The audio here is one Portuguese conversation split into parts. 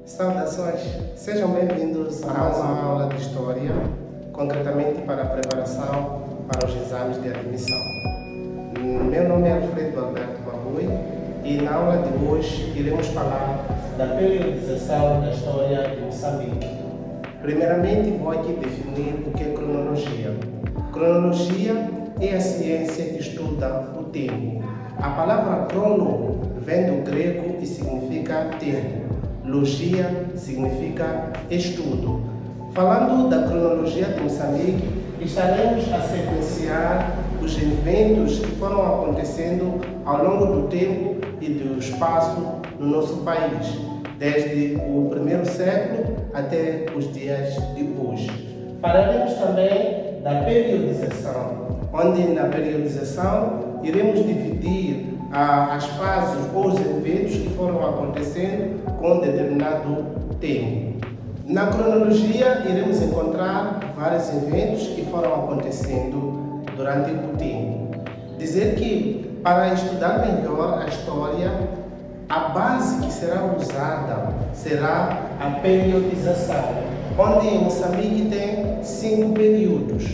Saudações! Sejam bem-vindos a mais uma aula de História, concretamente para a preparação para os exames de admissão. Meu nome é Alfredo Alberto Mabui e na aula de hoje iremos falar da periodização da história de Moçambique. Primeiramente, vou aqui definir o que é cronologia. Cronologia é a ciência que estuda o tempo. A palavra crono vem do grego e significa tempo. Logia significa estudo. Falando da cronologia de Moçambique, estaremos a sequenciar os eventos que foram acontecendo ao longo do tempo e do espaço no nosso país, desde o primeiro século até os dias de hoje. Falaremos também da periodização, onde na periodização iremos dividir as fases ou os eventos que foram acontecendo com um determinado tempo. Na cronologia, iremos encontrar vários eventos que foram acontecendo durante o tempo. Dizer que, para estudar melhor a história, a base que será usada será a periodização, onde em Moçambique tem 5 períodos,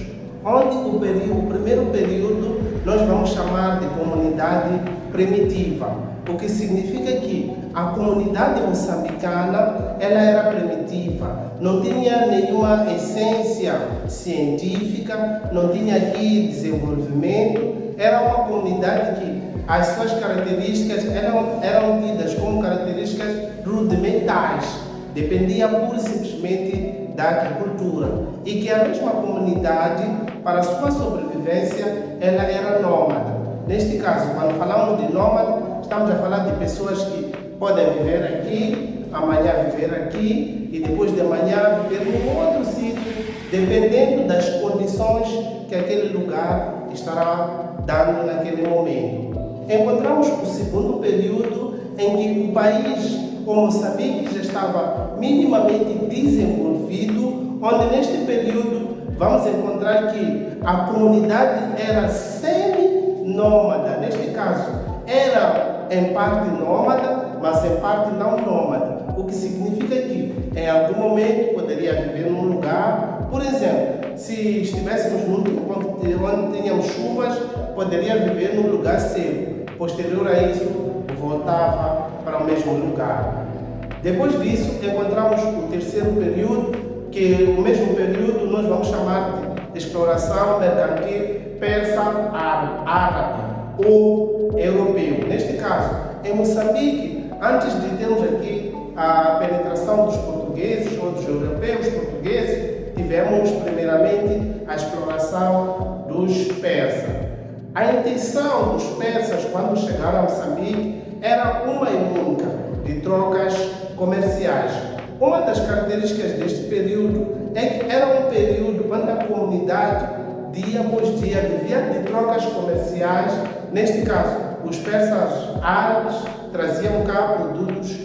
onde o primeiro período nós vamos chamar de comunidade primitiva, o que significa que a comunidade moçambicana ela era primitiva, não tinha nenhuma essência científica, não tinha aqui desenvolvimento, era uma comunidade que as suas características eram tidas como características rudimentares, dependia pura e simplesmente da agricultura, e que a mesma comunidade, para sua sobrevivência, ela era nômade. Neste caso, quando falamos de nômade, estamos a falar de pessoas que podem viver aqui, amanhã viver aqui e depois de amanhã viver em outro sítio, dependendo das condições que aquele lugar estará dando naquele momento. Encontramos o segundo período em que o país, o Moçambique, já estava minimamente desenvolvido, onde neste período vamos encontrar que a comunidade era semi-nômada. Neste caso, era em parte nômada, mas em parte não nômada, o que significa que em algum momento poderia viver num lugar, por exemplo, se estivéssemos num tempo onde tínhamos chuvas, poderia viver num lugar seco. Posterior a isso, voltava para o mesmo lugar. Depois disso, encontramos o terceiro período, que o mesmo período nós vamos chamar de exploração mercantil persa-árabe ou europeu. Neste caso, em Moçambique, antes de termos aqui a penetração dos portugueses ou dos europeus portugueses, tivemos primeiramente a exploração dos persas. A intenção dos persas, quando chegaram a Moçambique, era uma e única, de trocas comerciais. Uma das características deste período é que era um período onde a comunidade, dia após dia, vivia de trocas comerciais. Neste caso, os persas árabes traziam cá produtos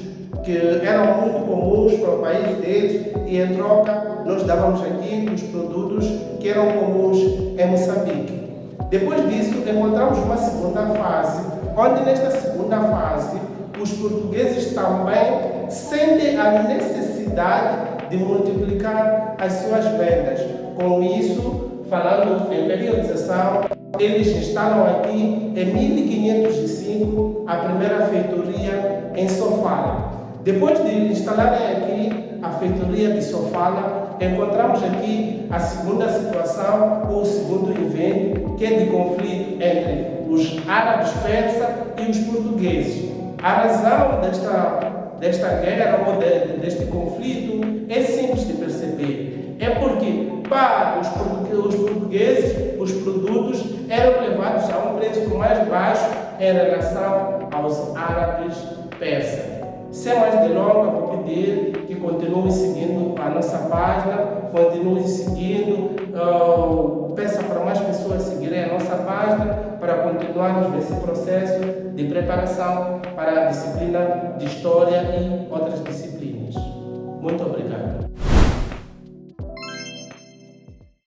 que eram muito comuns para o país deles e, em troca, nós dávamos aqui os produtos que eram comuns em Moçambique. Depois disso, encontramos uma segunda fase, onde nesta segunda fase, os portugueses também sentem a necessidade de multiplicar as suas vendas. Com isso, falando em periodização, eles instalam aqui em 1505 a primeira feitoria em Sofala. Depois de instalarem aqui a feitoria de Sofala, encontramos aqui a segunda situação, ou o segundo evento, que é de conflito entre os árabes persas e os portugueses. A razão desta guerra ou deste conflito é simples de perceber. É porque para os portugueses os produtos eram levados a um preço mais baixo em relação aos árabes persas. Sem mais delongas, vou pedir que continuem seguindo a nossa página, continuem seguindo, peça para mais pessoas seguirem a nossa página para continuarmos nesse processo de preparação para a disciplina de História e outras disciplinas. Muito obrigado.